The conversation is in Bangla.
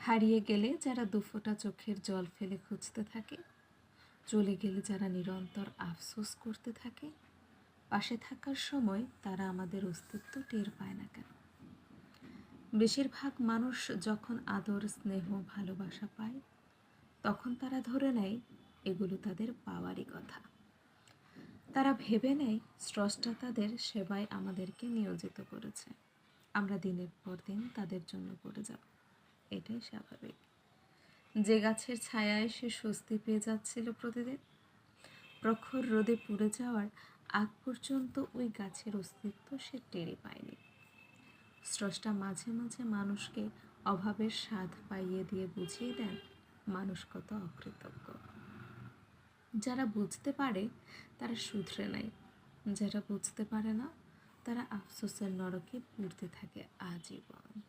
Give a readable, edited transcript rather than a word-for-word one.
হারিয়ে গেলে যারা দুফোঁটা চোখের জল ফেলে খুঁজতে থাকে, চলে গেলে যারা নিরন্তর আফসোস করতে থাকে, পাশে থাকার সময় তারা আমাদের অস্তিত্ব টের পায় না কেন? বেশিরভাগ মানুষ যখন আদর, স্নেহ, ভালোবাসা পায়, তখন তারা ধরে নেয় এগুলো তাদের পাওয়ারই কথা। তারা ভেবে নেয় স্রষ্টা তাদের সেবায় আমাদেরকে নিয়োজিত করেছে, আমরা দিনের পর দিন তাদের জন্য করে যাব। এটাই স্বাভাবিক। যে গাছের ছায়ায় সে স্বস্তি পেয়ে যাচ্ছিল প্রতিদিন, প্রখর রোদে পুড়ে যাওয়ার আগ পর্যন্ত ওই গাছের অস্তিত্ব সে টেরই পায়নি। স্রষ্টা মাঝে মাঝে মানুষকে অভাবের স্বাদ পাইয়ে দিয়ে বুঝিয়ে দেন মানুষ কত অকৃতজ্ঞ। যারা বুঝতে পারে তারা শুধরে নেয়, যারা বুঝতে পারে না তারা আফসোসের নরকে পুড়তে থাকে আজীবন।